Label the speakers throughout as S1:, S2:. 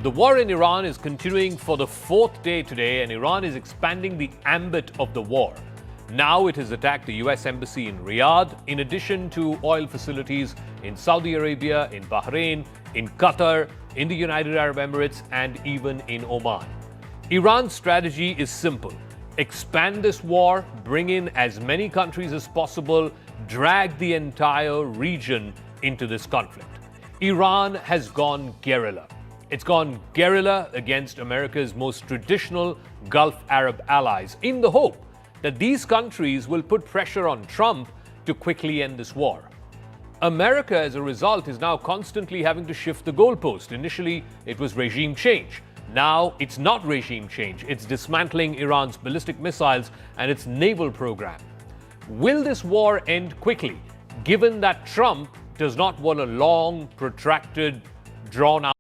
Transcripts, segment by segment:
S1: The war in Iran is continuing for the fourth day today, and Iran is expanding the ambit of the war. Now it has attacked the US embassy in Riyadh, in addition to oil facilities in Saudi Arabia, in Bahrain, in Qatar, in the United Arab Emirates, and even in Oman. Iran's strategy is simple: expand this war, bring in as many countries as possible, drag the entire region into this conflict. Iran has gone guerrilla. It's gone guerrilla against America's most traditional Gulf Arab allies in the hope that these countries will put pressure on Trump to quickly end this war. America, as a result, is now constantly having to shift the goalpost. Initially, it was regime change. Now, it's not regime change. It's dismantling Iran's ballistic missiles and its naval program. Will this war end quickly, given that Trump does not want a long, protracted, drawn-out?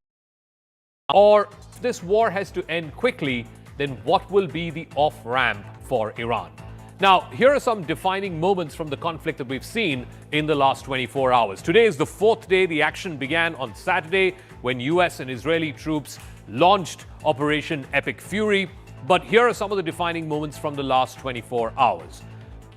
S1: Or if this war has to end quickly, then what will be the off-ramp for Iran? Now, here are some defining moments from the conflict that we've seen in the last 24 hours. Today is the fourth day. The action began on Saturday when US and Israeli troops launched Operation Epic Fury. But here are some of the defining moments from the last 24 hours.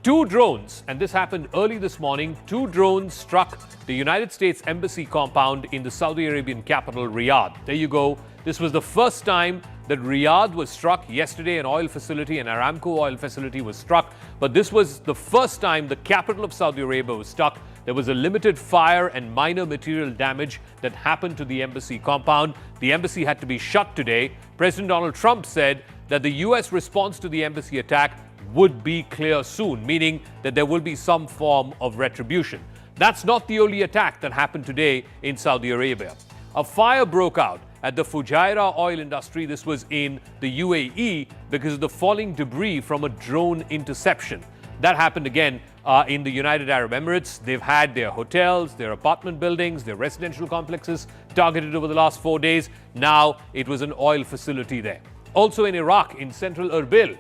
S1: Two drones, and this happened early this morning, two drones struck the United States Embassy compound in the Saudi Arabian capital, Riyadh. There you go. This was the first time that Riyadh was struck. Yesterday, an oil facility, an Aramco oil facility was struck. But this was the first time the capital of Saudi Arabia was struck. There was a limited fire and minor material damage that happened to the embassy compound. The embassy had to be shut today. President Donald Trump said that the U.S. response to the embassy attack would be clear soon, meaning that there will be some form of retribution. That's not the only attack that happened today in Saudi Arabia. A fire broke out at the Fujairah oil industry. This was in the UAE because of the falling debris from a drone interception. That happened again in the United Arab Emirates. They've had their hotels, their apartment buildings, their residential complexes targeted over the last 4 days. Now it was an oil facility there. Also in Iraq, in central Erbil,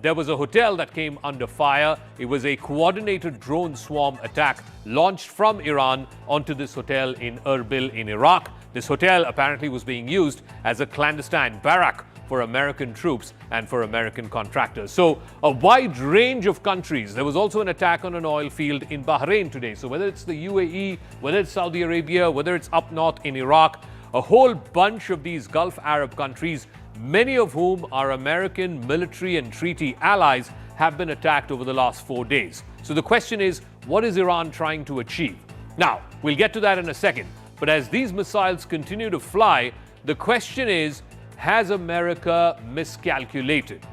S1: there was a hotel that came under fire. It was a coordinated drone swarm attack launched from Iran onto this hotel in Erbil in Iraq. This hotel apparently was being used as a clandestine barrack for American troops and for American contractors. So a wide range of countries. There was also an attack on an oil field in Bahrain today. So whether it's the UAE, whether it's Saudi Arabia, whether it's up north in Iraq, a whole bunch of these Gulf Arab countries, many of whom are American military and treaty allies, have been attacked over the last 4 days. So the question is, what is Iran trying to achieve? Now, we'll get to that in a second. But as these missiles continue to fly, the question is, has America miscalculated?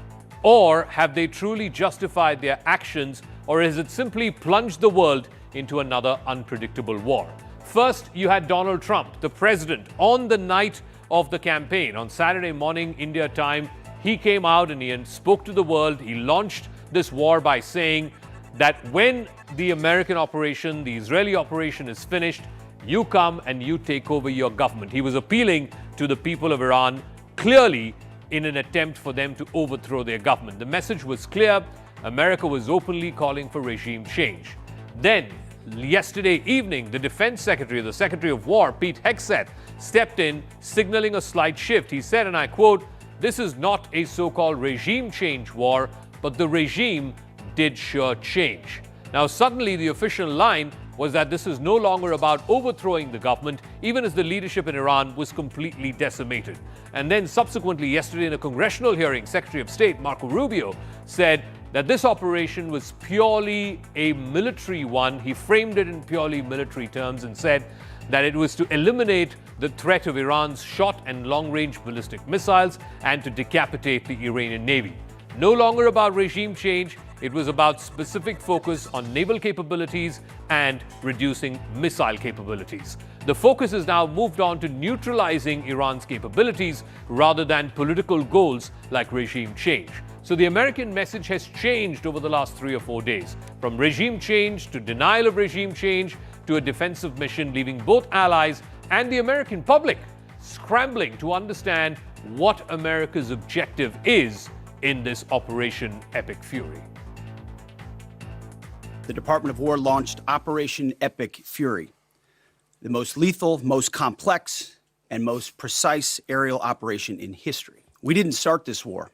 S1: Or have they truly justified their actions? Or has it simply plunged the world into another unpredictable war? First, you had Donald Trump, the president, on the night of the campaign. On Saturday morning, India time, he came out and he spoke to the world. He launched this war by saying that when the American operation, the Israeli operation is finished, you come and you take over your government. He was appealing to the people of Iran, clearly in an attempt for them to overthrow their government. The message was clear. America was openly calling for regime change. Then, yesterday evening, the Defense Secretary, the Secretary of War, Pete Hegseth, stepped in, signaling a slight shift. He said, and I quote, "This is not a so-called regime change war, but the regime did sure change." Now, suddenly the official line was that this is no longer about overthrowing the government, even as the leadership in Iran was completely decimated. And then subsequently, yesterday in a congressional hearing, Secretary of State Marco Rubio said that this operation was purely a military one. He framed it in purely military terms and said that it was to eliminate the threat of Iran's short and long-range ballistic missiles and to decapitate the Iranian Navy. No longer about regime change. It was about specific focus on naval capabilities and reducing missile capabilities. The focus has now moved on to neutralizing Iran's capabilities rather than political goals like regime change. So the American message has changed over the last 3 or 4 days, from regime change to denial of regime change to a defensive mission, leaving both allies and the American public scrambling to understand what America's objective is in this Operation Epic Fury.
S2: The Department of War launched Operation Epic Fury, the most lethal, most complex, and most precise aerial operation in history. We didn't start this war,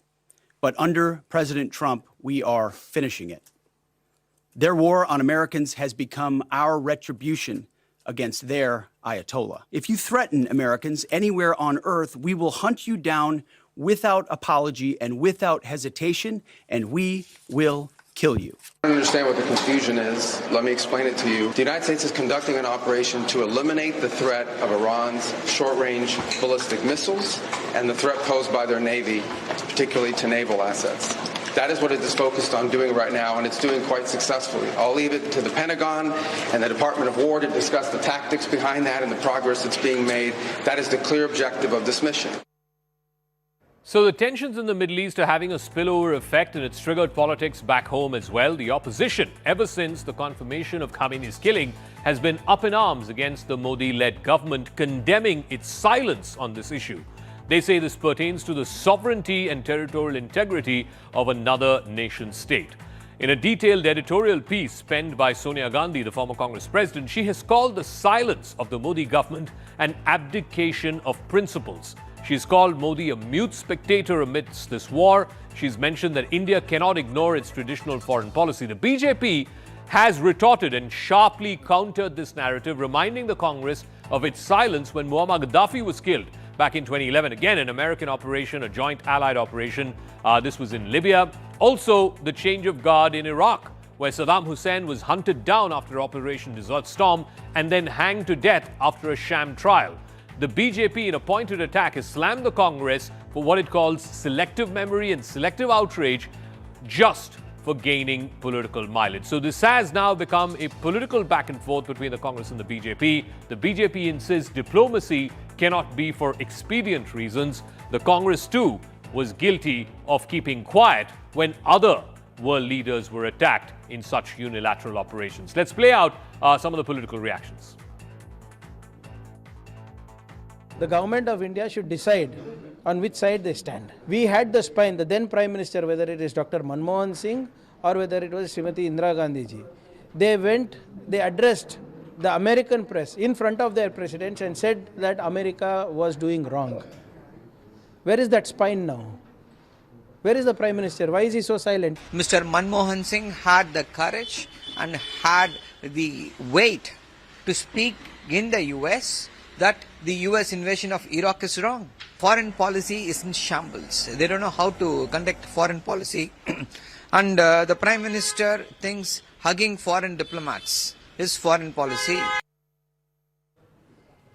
S2: but under President Trump, we are finishing it. Their war on Americans has become our retribution against their Ayatollah. If you threaten Americans anywhere on earth, we will hunt you down without apology and without hesitation, and we will kill you.
S3: I don't understand what the confusion is. Let me explain it to you. The United States is conducting an operation to eliminate the threat of Iran's short-range ballistic missiles and the threat posed by their Navy, particularly to naval assets. That is what it is focused on doing right now, and it's doing quite successfully. I'll leave it to the Pentagon and the Department of War to discuss the tactics behind that and the progress that's being made. That is the clear objective of this mission.
S1: So the tensions in the Middle East are having a spillover effect, and it's triggered politics back home as well. The opposition, ever since the confirmation of Khamenei's killing, has been up in arms against the Modi-led government, condemning its silence on this issue. They say this pertains to the sovereignty and territorial integrity of another nation state. In a detailed editorial piece penned by Sonia Gandhi, the former Congress president, she has called the silence of the Modi government an abdication of principles. She's called Modi a mute spectator amidst this war. She's mentioned that India cannot ignore its traditional foreign policy. The BJP has retorted and sharply countered this narrative, reminding the Congress of its silence when Muammar Gaddafi was killed back in 2011. Again, an American operation, a joint allied operation. This was in Libya. Also, the change of guard in Iraq, where Saddam Hussein was hunted down after Operation Desert Storm and then hanged to death after a sham trial. The BJP, in a pointed attack, has slammed the Congress for what it calls selective memory and selective outrage, just for gaining political mileage. So this has now become a political back and forth between the Congress and the BJP. The BJP insists diplomacy cannot be for expedient reasons. The Congress, too, was guilty of keeping quiet when other world leaders were attacked in such unilateral operations. Let's play out some of the political reactions.
S4: The government of India should decide on which side they stand. We had the spine, the then Prime Minister, whether it is Dr. Manmohan Singh or whether it was Srimati Indira Gandhi ji. They addressed the American press in front of their presidents and said that America was doing wrong. Where is that spine now? Where is the Prime Minister? Why is he so silent?
S5: Mr. Manmohan Singh had the courage and had the weight to speak in the US that the US invasion of Iraq is wrong. Foreign policy is in shambles. They don't know how to conduct foreign policy. And the Prime Minister thinks hugging foreign diplomats is foreign policy.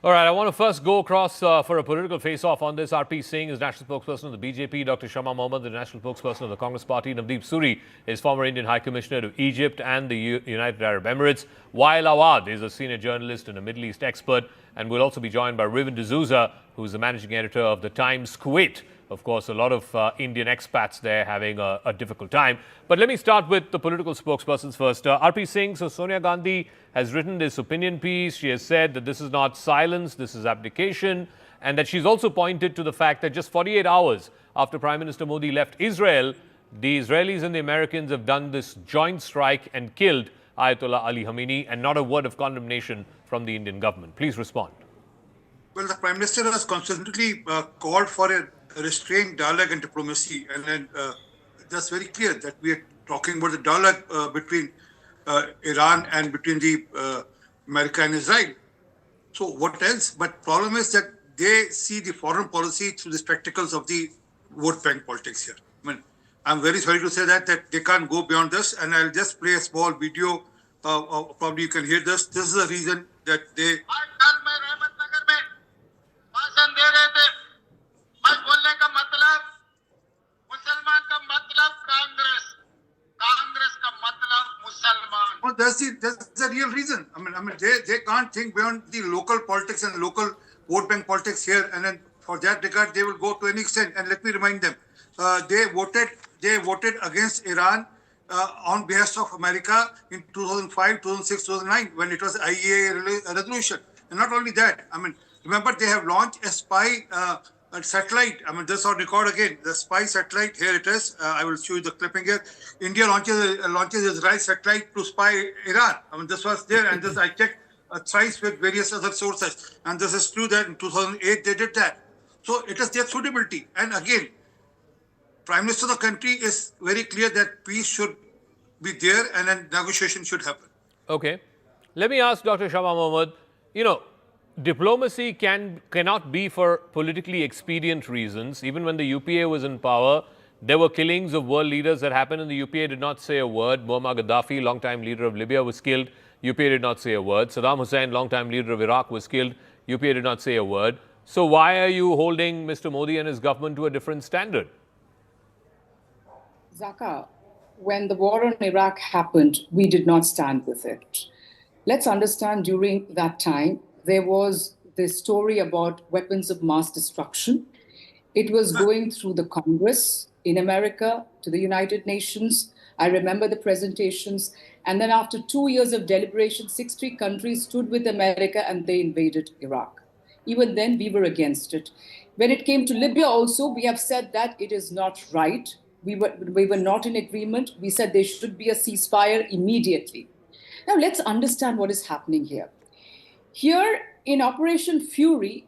S1: All right, I want to first go across for a political face-off on this. R.P. Singh is national spokesperson of the BJP. Dr. Shama Mohammed, the national spokesperson of the Congress Party. Navdeep Suri is former Indian High Commissioner to Egypt and the United Arab Emirates. Wael Awad is a senior journalist and a Middle East expert. And we'll also be joined by Riven D'Souza, who is the managing editor of the Times Kuwait. Of course, a lot of Indian expats there having a difficult time. But let me start with the political spokespersons first. R.P. Singh, so Sonia Gandhi has written this opinion piece. She has said that this is not silence, this is abdication, and that she's also pointed to the fact that just 48 hours after Prime Minister Modi left Israel, the Israelis and the Americans have done this joint strike and killed Ayatollah Ali Khamenei, and not a word of condemnation from the Indian government. Please respond.
S6: Well, the Prime Minister has consistently called for a restrained dialogue and diplomacy, and then that's very clear that we are talking about the dialogue between Iran and between the America and Israel. So what else? But problem is that they see the foreign policy through the spectacles of the vote bank politics here. I mean, I'm very sorry to say that they can't go beyond this, and I'll just play a small video. Probably you can hear this. This is the reason that they. Well, that's the real reason. I mean, they can't think beyond the local politics and local vote bank politics here, and then for that regard, they will go to any extent. And let me remind them, they voted against Iran on behalf of America in 2005, 2006, 2009 when it was IAEA resolution. And not only that, I mean, remember they have launched a spy satellite. I mean, this on record again. The spy satellite, here it is. I will show you the clipping here. India launches Israel satellite to spy Iran. I mean, this was there, and this I checked. thrice with various other sources. And this is true that in 2008 they did that. So it is their suitability. And again, Prime Minister of the country is very clear that peace should be there and then negotiation should happen.
S1: Okay. Let me ask Dr. Shama Mohammed, diplomacy cannot be for politically expedient reasons. Even when the UPA was in power, there were killings of world leaders that happened and the UPA did not say a word. Muammar Gaddafi, longtime leader of Libya, was killed. UPA did not say a word. Saddam Hussein, longtime leader of Iraq, was killed. UPA did not say a word. So why are you holding Mr. Modi and his government to a different standard?
S7: Zaka, when the war in Iraq happened, we did not stand with it. Let's understand during that time, there was this story about weapons of mass destruction. It was going through the Congress in America to the United Nations. I remember the presentations. And then after 2 years of deliberation, 60 countries stood with America and they invaded Iraq. Even then, we were against it. When it came to Libya also, we have said that it is not right. We were not in agreement. We said there should be a ceasefire immediately. Now, let's understand what is happening here. Here in Operation Fury,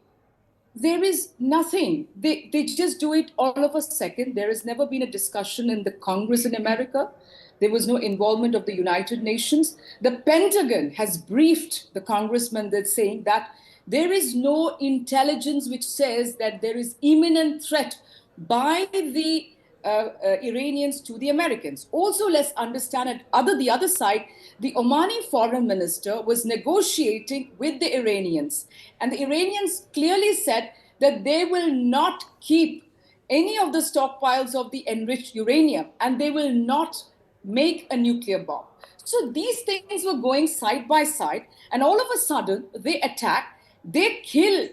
S7: there is nothing. They just do it all of a second. There has never been a discussion in the Congress in America. There was no involvement of the United Nations. The Pentagon has briefed the congressman that's saying that there is no intelligence which says that there is imminent threat by the Iranians to the Americans. Also, let's understand at the other side, the Omani foreign minister was negotiating with the Iranians. And the Iranians clearly said that they will not keep any of the stockpiles of the enriched uranium and they will not make a nuclear bomb. So these things were going side by side. And all of a sudden, they attack, they kill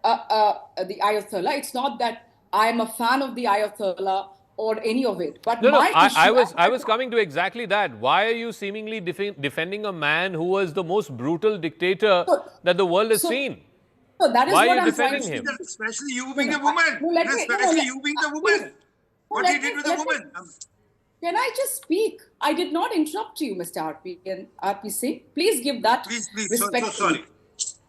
S7: the Ayatollah. It's not that I'm a fan of the Ayatollah or any of it. But
S1: I was coming to exactly that. Why are you seemingly defending a man who was the most brutal dictator that the world has seen?
S7: So that is
S1: why
S7: what
S1: are you
S7: I'm
S1: defending him?
S6: Especially you being a woman. You being the woman. What he did with the woman.
S7: Can I just speak? I did not interrupt you, Mr. RP and RPC. Please give that respect.
S6: So sorry.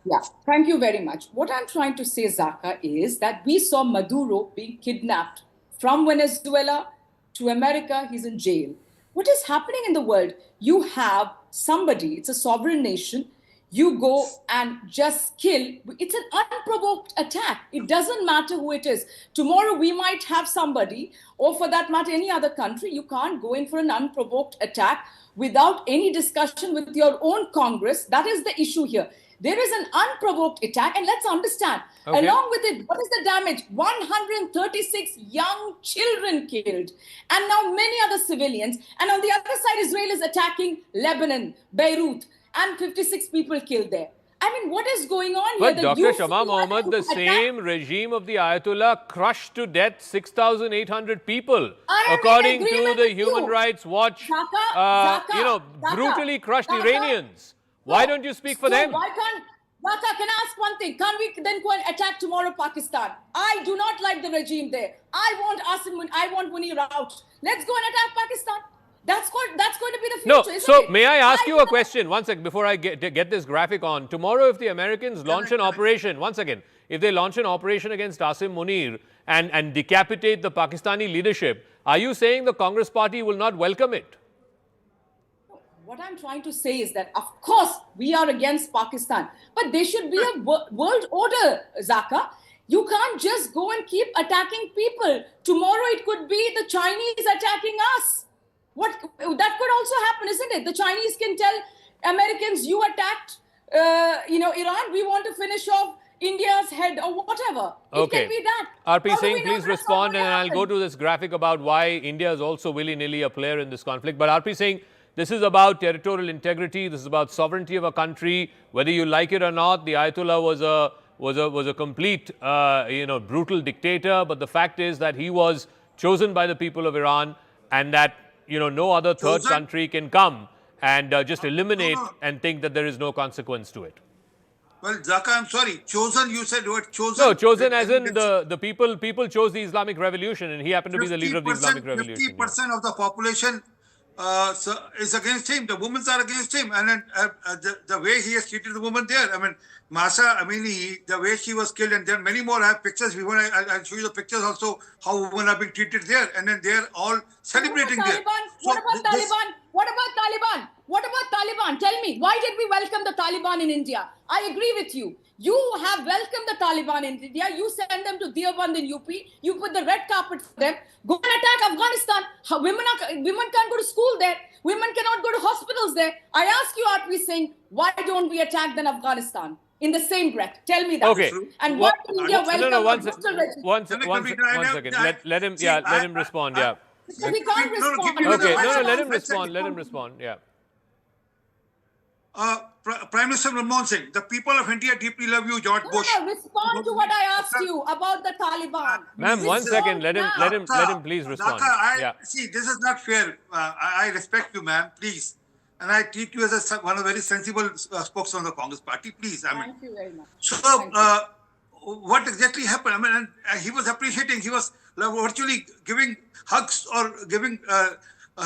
S7: Yeah, thank you very much. What I'm trying to say, Zaka, is that we saw Maduro being kidnapped from Venezuela to America. He's in jail. What is happening in the world? You have somebody, it's a sovereign nation, you go and just kill. It's an unprovoked attack. It doesn't matter who it is. Tomorrow we might have somebody, or for that matter, any other country. You can't go in for an unprovoked attack without any discussion with your own Congress. That is the issue here. There is an unprovoked attack, and let's understand, along with it, what is the damage? 136 young children killed, and now many other civilians. And on the other side, Israel is attacking Lebanon, Beirut, and 56 people killed there. I mean, what is going on here?
S1: But Dr. Shama Mohammed, the same regime of the Ayatollah crushed to death 6,800 people, according to the Human Rights Watch, brutally crushed Iranians. Why don't you speak for them?
S7: Why can't, Raka, can I ask one thing? Can't we then go and attack tomorrow Pakistan? I do not like the regime there. I want Munir out. Let's go and attack Pakistan. That's going to be the future,
S1: so may I ask you a question? One second, before I get this graphic on. Tomorrow, if the Americans launch an operation, once again, if they launch an operation against Asim Munir and decapitate the Pakistani leadership, are you saying the Congress party will not welcome it?
S7: What I'm trying to say is that, of course, we are against Pakistan, but there should be a world order, Zaka. You can't just go and keep attacking people. Tomorrow it could be the Chinese attacking us. That could also happen, isn't it? The Chinese can tell Americans, you attacked, Iran. We want to finish off India's head or whatever.
S1: Okay.
S7: It can be that.
S1: RP Singh, please respond, and I'll go to this graphic about why India is also willy-nilly a player in this conflict. But RP Singh, this is about territorial integrity. This is about sovereignty of a country. Whether you like it or not, the Ayatollah was a complete, brutal dictator. But the fact is that he was chosen by the people of Iran, and that no other third country can come and just eliminate and think that there is no consequence to it.
S6: Well, Zaka, I'm sorry. Chosen, you said what? Chosen?
S1: No, chosen as in the people chose the Islamic Revolution, and he happened to be the leader of the Islamic Revolution.
S6: 50% of the population so is against him. The women are against him, and then the way he has treated the woman there. I mean, Masa Amini, the way she was killed, and there are many more. I have pictures. I'll show you the pictures also how women are being treated there, and then they're all celebrating there.
S7: What about Taliban? What about Taliban? What about Taliban? Tell me, why did we welcome the Taliban in India? I agree with you. You have welcomed the Taliban in India. You send them to Deoband in UP. You put the red carpet for them. Go and attack Afghanistan. Women can't go to school there. Women cannot go to hospitals there. I ask you, Artvi Singh, why don't we attack then Afghanistan in the same breath? Tell me that.
S1: Okay.
S7: And why did India welcome
S1: one second. Let him respond. Yeah.
S7: So we can't respond.
S1: Okay. Let him respond. Let him respond. Yeah.
S6: Prime Minister Manmohan Singh, the people of India deeply love you, George Bush.
S7: Respond to what I asked you about the Taliban.
S1: Ma'am, 1 second. Let him please respond.
S6: See, this is not fair. I respect you, ma'am. Please. And I treat you as one of the very sensible spokesman of the Congress Party. Please.
S7: Thank you very much.
S6: So, what exactly happened? I mean, he was appreciating. He was virtually giving hugs or giving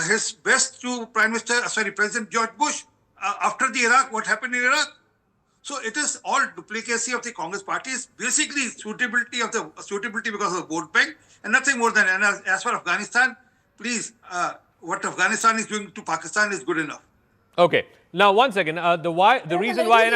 S6: his best to President George Bush. After the Iraq, what happened in Iraq? So it is all duplicacy of the Congress Party. It's basically suitability because of the vote bank and nothing more than. And as for Afghanistan, please, what Afghanistan is doing to Pakistan is good enough.
S1: Okay. Now, 1 second. The reason why,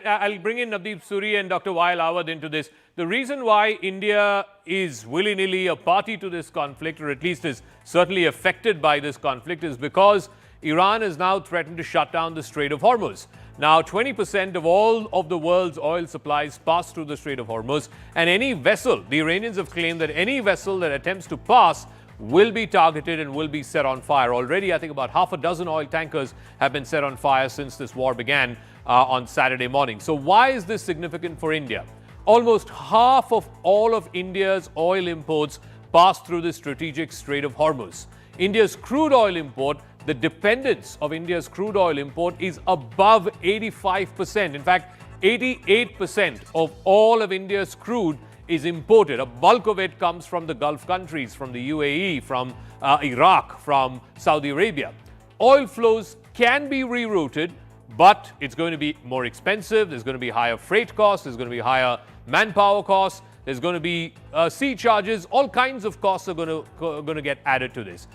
S1: I'll bring in Navdeep Suri and Dr. Wael Awad into this. The reason why India is willy-nilly a party to this conflict, or at least is certainly affected by this conflict, is because Iran has now threatened to shut down the Strait of Hormuz. Now, 20% of all of the world's oil supplies pass through the Strait of Hormuz, and any vessel, the Iranians have claimed that any vessel that attempts to pass will be targeted and will be set on fire. Already, I think about half a dozen oil tankers have been set on fire since this war began on Saturday morning. So why is this significant for India? Almost half of all of India's oil imports pass through the strategic Strait of Hormuz. India's crude oil import, the dependence of India's crude oil import is above 85%. In fact, 88% of all of India's crude is imported. A bulk of it comes from the Gulf countries, from the UAE, from Iraq, from Saudi Arabia. Oil flows can be rerouted, but it's going to be more expensive. There's going to be higher freight costs. There's going to be higher manpower costs. There's going to be sea charges. All kinds of costs are going to get added to this.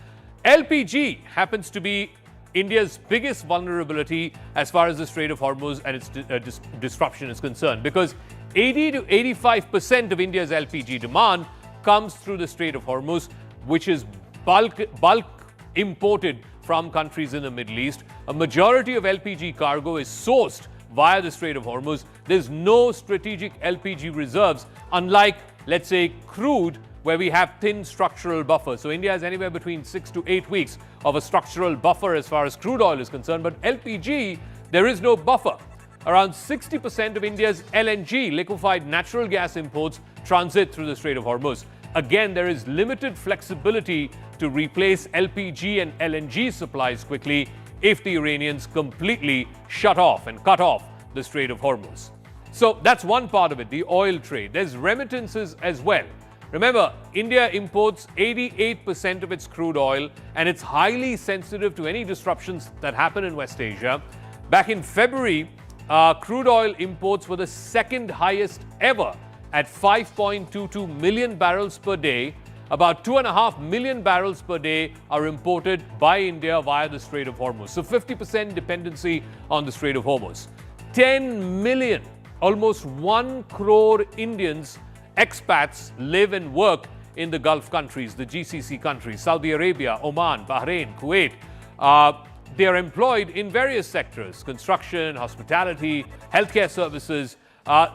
S1: LPG happens to be India's biggest vulnerability as far as the Strait of Hormuz and its disruption is concerned, because 80 to 85% of India's LPG demand comes through the Strait of Hormuz, which is bulk imported from countries in the Middle East. A majority of LPG cargo is sourced via the Strait of Hormuz. There's no strategic LPG reserves, unlike, let's say, crude, where we have thin structural buffers. So India has anywhere between 6 to 8 weeks of a structural buffer as far as crude oil is concerned. But LPG, there is no buffer. Around 60% of India's LNG, liquefied natural gas imports, transit through the Strait of Hormuz. Again, there is limited flexibility to replace LPG and LNG supplies quickly if the Iranians completely shut off and cut off the Strait of Hormuz. So that's one part of it, the oil trade. There's remittances as well. Remember, India imports 88% of its crude oil, and it's highly sensitive to any disruptions that happen in West Asia. Back in February, crude oil imports were the second highest ever at 5.22 million barrels per day. About 2.5 million barrels per day are imported by India via the Strait of Hormuz. So 50% dependency on the Strait of Hormuz. 10 million, almost 1 crore Indians, expats, live and work in the Gulf countries, the GCC countries, Saudi Arabia, Oman, Bahrain, Kuwait. They are employed in various sectors: construction, hospitality, healthcare services.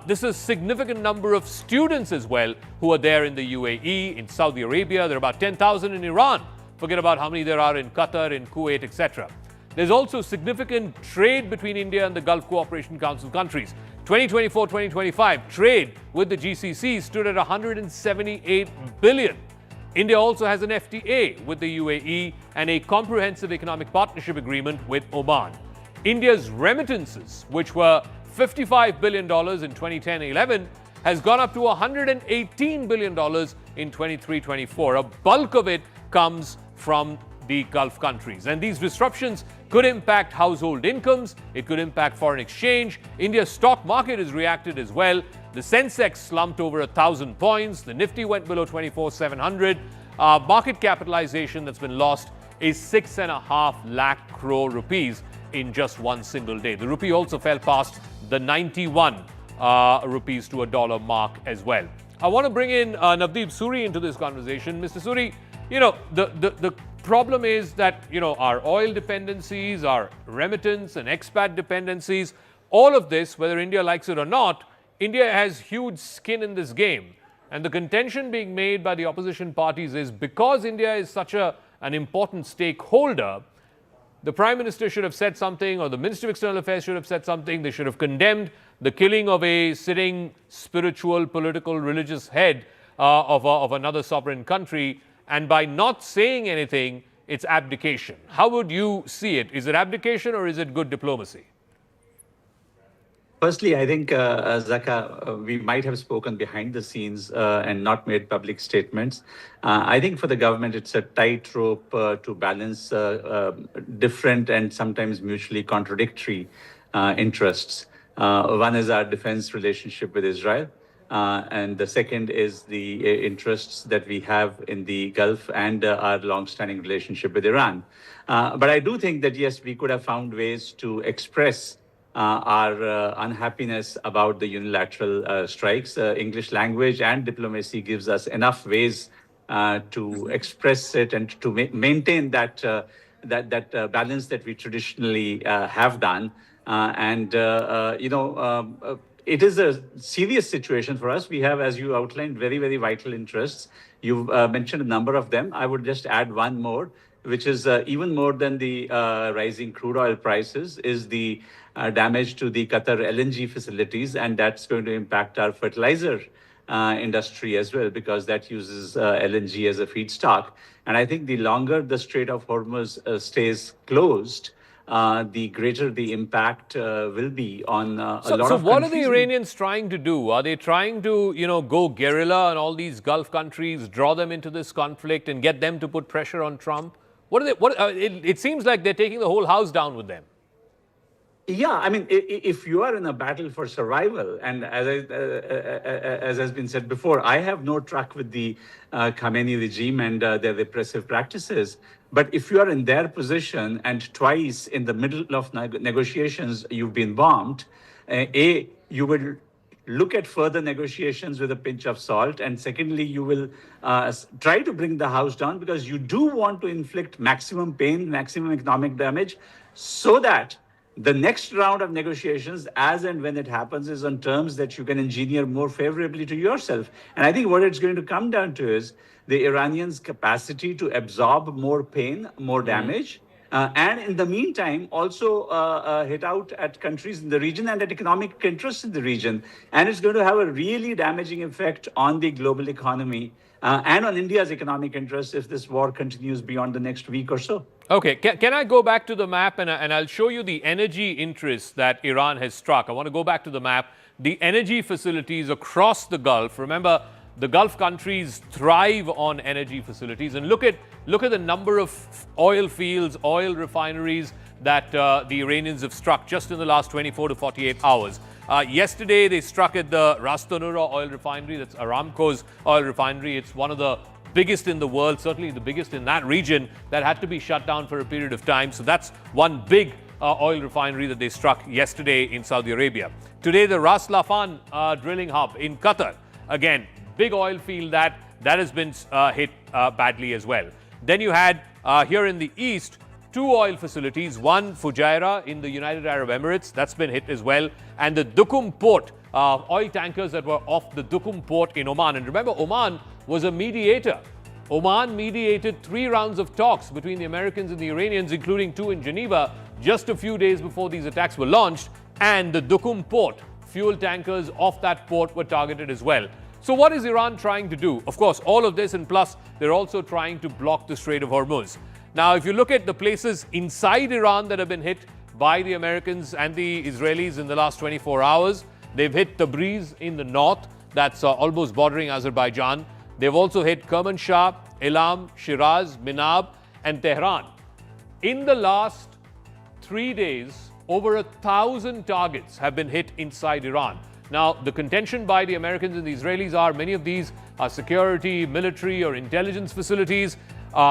S1: This is a significant number of students as well who are there in the UAE, in Saudi Arabia. There are about 10,000 in Iran. Forget about how many there are in Qatar, in Kuwait, etc. There's also significant trade between India and the Gulf Cooperation Council countries. 2024-2025 trade with the GCC stood at 178 billion. India also has an FTA with the UAE and a comprehensive economic partnership agreement with Oman. India's remittances, which were $55 billion in 2010-11, has gone up to $118 billion in 23-24. A bulk of it comes from the Gulf countries. And these disruptions could impact household incomes, it could impact foreign exchange. India's stock market has reacted as well. The Sensex slumped over 1,000 points, the Nifty went below 24,700. Market capitalization that's been lost is 6.5 lakh crore rupees in just one single day. The rupee also fell past the 91 rupees to a dollar mark as well. I want to bring in Navdeep Suri into this conversation. Mr. Suri, the problem is that, our oil dependencies, our remittance and expat dependencies, all of this, whether India likes it or not, India has huge skin in this game. And the contention being made by the opposition parties is because India is such an important stakeholder, the Prime Minister should have said something, or the Minister of External Affairs should have said something. They should have condemned the killing of a sitting spiritual, political, religious head of another sovereign country. And by not saying anything, it's abdication. How would you see it? Is it abdication or is it good diplomacy?
S8: Firstly, I think, Zaka, we might have spoken behind the scenes and not made public statements. I think for the government, it's a tightrope to balance different and sometimes mutually contradictory interests. One is our defense relationship with Israel. And the second is the interests that we have in the Gulf and our long-standing relationship with Iran. But I do think that, yes, we could have found ways to express our unhappiness about the unilateral strikes. English language and diplomacy gives us enough ways to express it and to maintain that balance that we traditionally have done. It is a serious situation for us. We have, as you outlined, very, very vital interests. You've mentioned a number of them. I would just add one more, which is even more than the rising crude oil prices, is the damage to the Qatar LNG facilities, and that's going to impact our fertilizer industry as well, because that uses LNG as a feedstock. And I think the longer the Strait of Hormuz stays closed, the greater the impact will be on a lot of countries.
S1: So what are the Iranians trying to do? Are they trying to, go guerrilla on all these Gulf countries, draw them into this conflict and get them to put pressure on Trump? What are they? It seems like they're taking the whole house down with them.
S8: Yeah, I mean, if you are in a battle for survival, and as has been said before, I have no truck with the Khamenei regime and their repressive practices. But if you are in their position and twice in the middle of negotiations you've been bombed, you will look at further negotiations with a pinch of salt. And secondly, you will try to bring the house down because you do want to inflict maximum pain, maximum economic damage, so that the next round of negotiations, as and when it happens, is on terms that you can engineer more favorably to yourself. And I think what it's going to come down to is the Iranians' capacity to absorb more pain, more damage, and in the meantime, also hit out at countries in the region and at economic interests in the region. And it's going to have a really damaging effect on the global economy and on India's economic interests if this war continues beyond the next week or so.
S1: Okay, can I go back to the map and I'll show you the energy interests that Iran has struck. I want to go back to the map. The energy facilities across the Gulf. Remember, the Gulf countries thrive on energy facilities. And look at the number of oil fields, oil refineries that the Iranians have struck just in the last 24 to 48 hours. Yesterday, they struck at the Ras Tanura oil refinery. That's Aramco's oil refinery. It's one of the biggest in the world, certainly the biggest in that region, that had to be shut down for a period of time. So that's one big oil refinery that they struck yesterday in Saudi Arabia. Today, the Ras Laffan drilling hub in Qatar. Again, big oil field that has been hit badly as well. Then you had here in the east, two oil facilities, one Fujairah in the United Arab Emirates, that's been hit as well, and the Duqm port, oil tankers that were off the Duqm port in Oman. And remember, Oman was a mediator. Oman mediated 3 rounds of talks between the Americans and the Iranians, including 2 in Geneva, just a few days before these attacks were launched. And the Duqm port, fuel tankers off that port were targeted as well. So what is Iran trying to do? Of course, all of this, and plus they're also trying to block the Strait of Hormuz. Now, if you look at the places inside Iran that have been hit by the Americans and the Israelis in the last 24 hours, they've hit Tabriz in the north, that's almost bordering Azerbaijan. They've also hit Kermanshah, Elam, Shiraz, Minab, and Tehran. In the last 3 days, over 1,000 targets have been hit inside Iran. Now, the contention by the Americans and the Israelis are many of these are security, military, or intelligence facilities,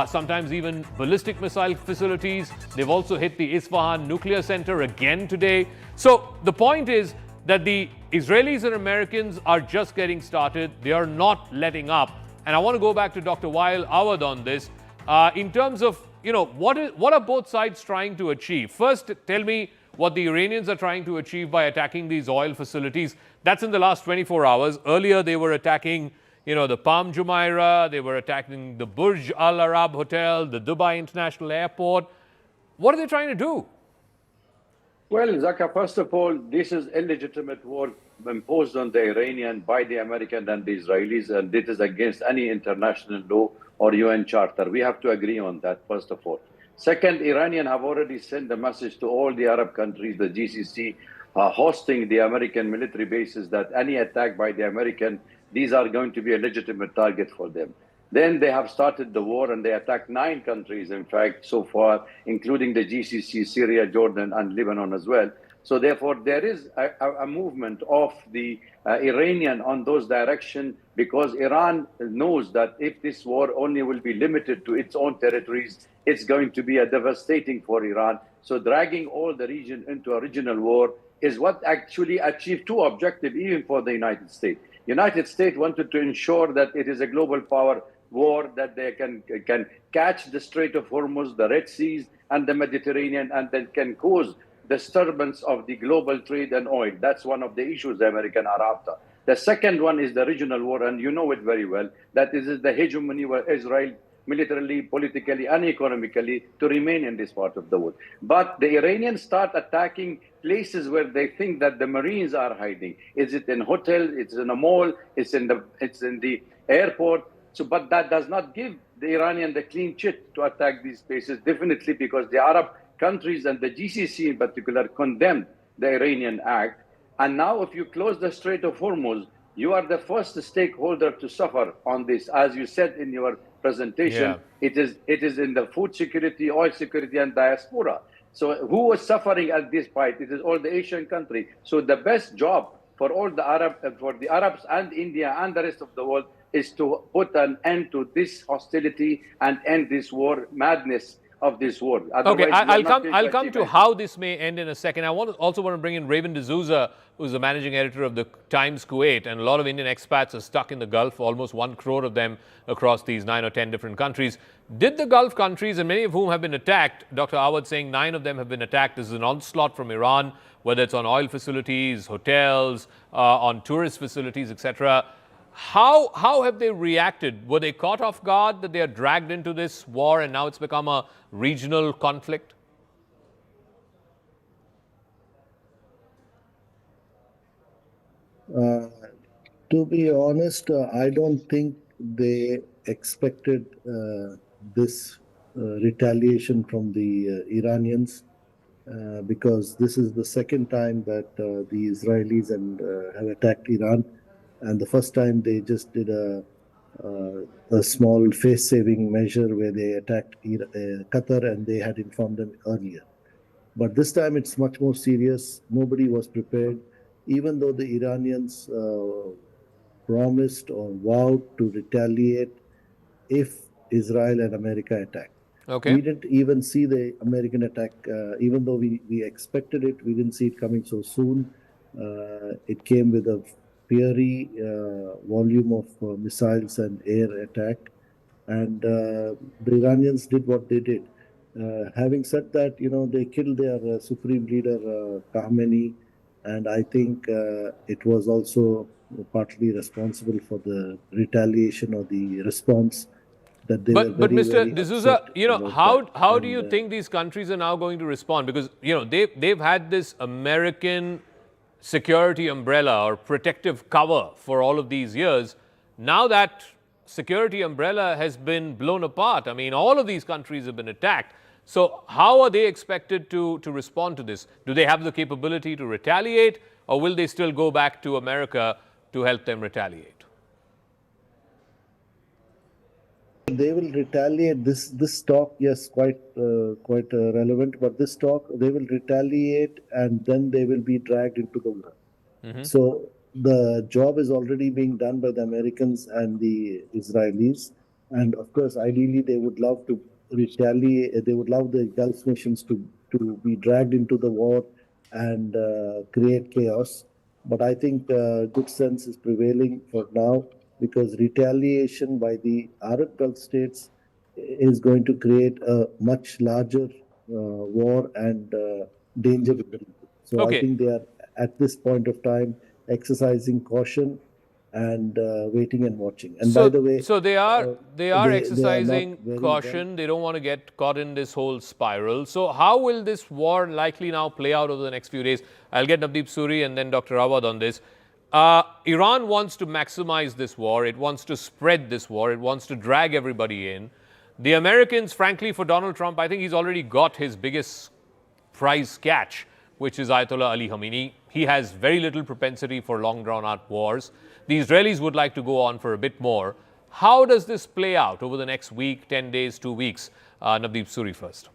S1: sometimes even ballistic missile facilities. They've also hit the Isfahan nuclear center again today. So the point is that the Israelis and Americans are just getting started. They are not letting up. And I want to go back to Dr. Wael Awad on this. In terms of, what are both sides trying to achieve? First, tell me what the Iranians are trying to achieve by attacking these oil facilities. That's in the last 24 hours. Earlier, they were attacking, the Palm Jumeirah. They were attacking the Burj Al Arab Hotel, the Dubai International Airport. What are they trying to do?
S9: Well, Zaka, first of all, this is illegitimate war imposed on the Iranian by the American and the Israelis, and it is against any international law or UN charter. We have to agree on that, first of all. Second, Iranian have already sent a message to all the Arab countries, the GCC, hosting the American military bases, that any attack by the American, these are going to be a legitimate target for them. Then they have started the war, and they attacked 9 countries, in fact, so far, including the GCC, Syria, Jordan, and Lebanon as well. So therefore, there is a movement of the Iranian on those directions, because Iran knows that if this war only will be limited to its own territories, it's going to be a devastating for Iran. So dragging all the region into a regional war is what actually achieved 2 objectives, even for the United States. United States wanted to ensure that it is a global power war, that they can catch the Strait of Hormuz, the Red Seas, and the Mediterranean, and that can cause disturbance of the global trade and oil. That's one of the issues the Americans are after. The second one is the regional war, and you know it very well, that is the hegemony of Israel, militarily, politically, and economically, to remain in this part of the world. But the Iranians start attacking places where they think that the Marines are hiding. Is it in hotels? It's in a mall? It's in the airport. So, but that does not give the Iranian the clean chit to attack these places, definitely, because the Arab countries and the GCC in particular condemned the Iranian act. And now if you close the Strait of Hormuz, you are the first stakeholder to suffer on this. As you said in your presentation, it is in the food security, oil security, and diaspora. So who was suffering at this point? It is all the Asian countries. So the best job for all the Arabs and India and the rest of the world is to put an end to this hostility and end this war madness of this war.
S1: Okay, I'll come to how this may end in a second. I also want to bring in Raven D'Souza, who's the managing editor of the Times Kuwait, and a lot of Indian expats are stuck in the Gulf, almost 1 crore of them across these 9 or 10 different countries. Did the Gulf countries, and many of whom have been attacked, Dr. Awad saying 9 of them have been attacked. This is an onslaught from Iran, whether it's on oil facilities, hotels, on tourist facilities, etc. How have they reacted? Were they caught off guard that they are dragged into this war and now it's become a regional conflict?
S10: To be honest, I don't think they expected this retaliation from the Iranians, because this is the second time that the Israelis have attacked Iran. And the first time they just did a small face-saving measure where they attacked Qatar, and they had informed them earlier. But this time it's much more serious. Nobody was prepared, even though the Iranians promised or vowed to retaliate if Israel and America attacked.
S1: Okay.
S10: We didn't even see the American attack, even though we expected it. We didn't see it coming so soon. It came with a fiery volume of missiles and air attack, and the Iranians did what they did. Having said that, they killed their supreme leader Khamenei, and I think it was also partly responsible for the retaliation or the response that they were
S1: But Mr. D'Souza, how do you think these countries are now going to respond? Because they've had this American security umbrella or protective cover for all of these years. Now that security umbrella has been blown apart. I mean, all of these countries have been attacked. So how are they expected to respond to this? Do they have the capability to retaliate, or will they still go back to America to help them retaliate?
S10: They will retaliate. This talk, yes, quite relevant. But this talk, they will retaliate, and then they will be dragged into the war. So the job is already being done by the Americans and the Israelis, and of course, ideally, they would love to retaliate. They would love the Gulf nations to be dragged into the war and create chaos. But I think good sense is prevailing for now, because retaliation by the Arab Gulf states is going to create a much larger war and danger to the region. So I
S1: Okay.
S10: think they are at this point of time exercising caution and waiting and watching. And by the way,
S1: so they are
S10: they are not
S1: exercising
S10: very
S1: caution.
S10: well.
S1: They don't want to get caught in this whole spiral. So how will this war likely now play out over the next few days? I'll get Navdeep Suri and then Dr. Awad on this. Iran wants to maximize this war. It wants to spread this war. It wants to drag everybody in. The Americans, frankly, for Donald Trump, I think he's already got his biggest prize catch, which is Ayatollah Ali Khamenei. He has very little propensity for long drawn-out wars. The Israelis would like to go on for a bit more. How does this play out over the next week, 10 days, 2 weeks? Navdeep Suri first.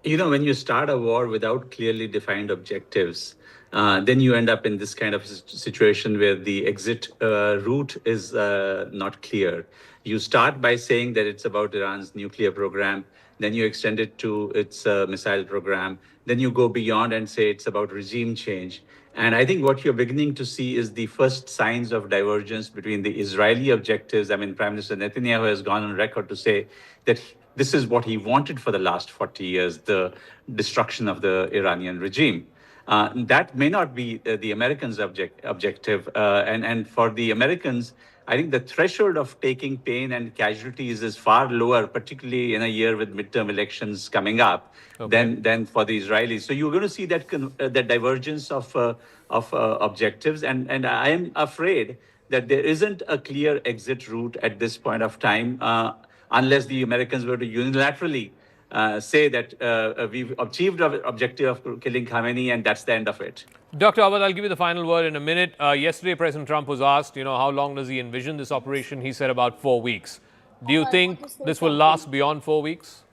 S8: You know, when you start a war without clearly defined objectives, then you end up in this kind of situation where the exit route is not clear. You start by saying that it's about Iran's nuclear program, then you extend it to its missile program, then you go beyond and say it's about regime change. And I think what you're beginning to see is the first signs of divergence between the Israeli objectives. I mean, Prime Minister Netanyahu has gone on record to say that this is what he wanted for the last 40 years, the destruction of the Iranian regime. That may not be the Americans' objective. And for the Americans, I think the threshold of taking pain and casualties is far lower, particularly in a year with midterm elections coming up, than for the Israelis. So you're going to see that that divergence of objectives. And I am afraid that there isn't a clear exit route at this point of time, unless the Americans were to unilaterally say that we've achieved our objective of killing Khamenei and that's the end of it.
S1: Dr. Awad, I'll give you the final word in a minute. Yesterday, President Trump was asked, how long does he envision this operation? He said about 4 weeks. Do you think this will last beyond 4 weeks?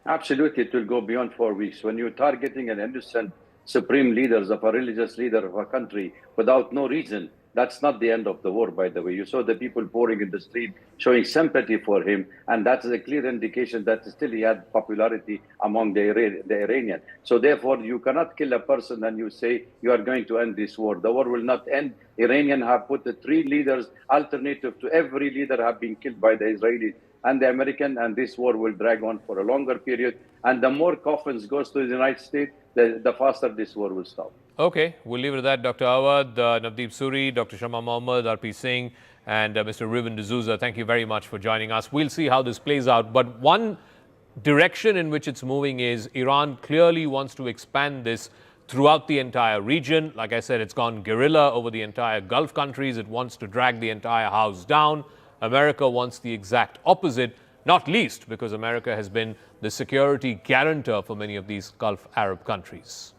S9: Absolutely, it will go beyond 4 weeks. When you're targeting an innocent supreme leaders of a religious leader of a country without no reason, that's not the end of the war, by the way. You saw the people pouring in the street, showing sympathy for him, and that is a clear indication that still he had popularity among the Iranian. So therefore, you cannot kill a person and you say you are going to end this war. The war will not end. Iranian have put the 3 leaders, alternative to every leader, have been killed by the Israelis and the American, and this war will drag on for a longer period. And the more coffins goes to the United States, the faster this war will stop.
S1: Okay, we'll leave it at that. Dr. Awad, Navdeep Suri, Dr. Shama Mohammad, R.P. Singh, and Mr. Riven D'Souza, thank you very much for joining us. We'll see how this plays out. But one direction in which it's moving is Iran clearly wants to expand this throughout the entire region. Like I said, it's gone guerrilla over the entire Gulf countries. It wants to drag the entire house down. America wants the exact opposite, not least because America has been the security guarantor for many of these Gulf Arab countries.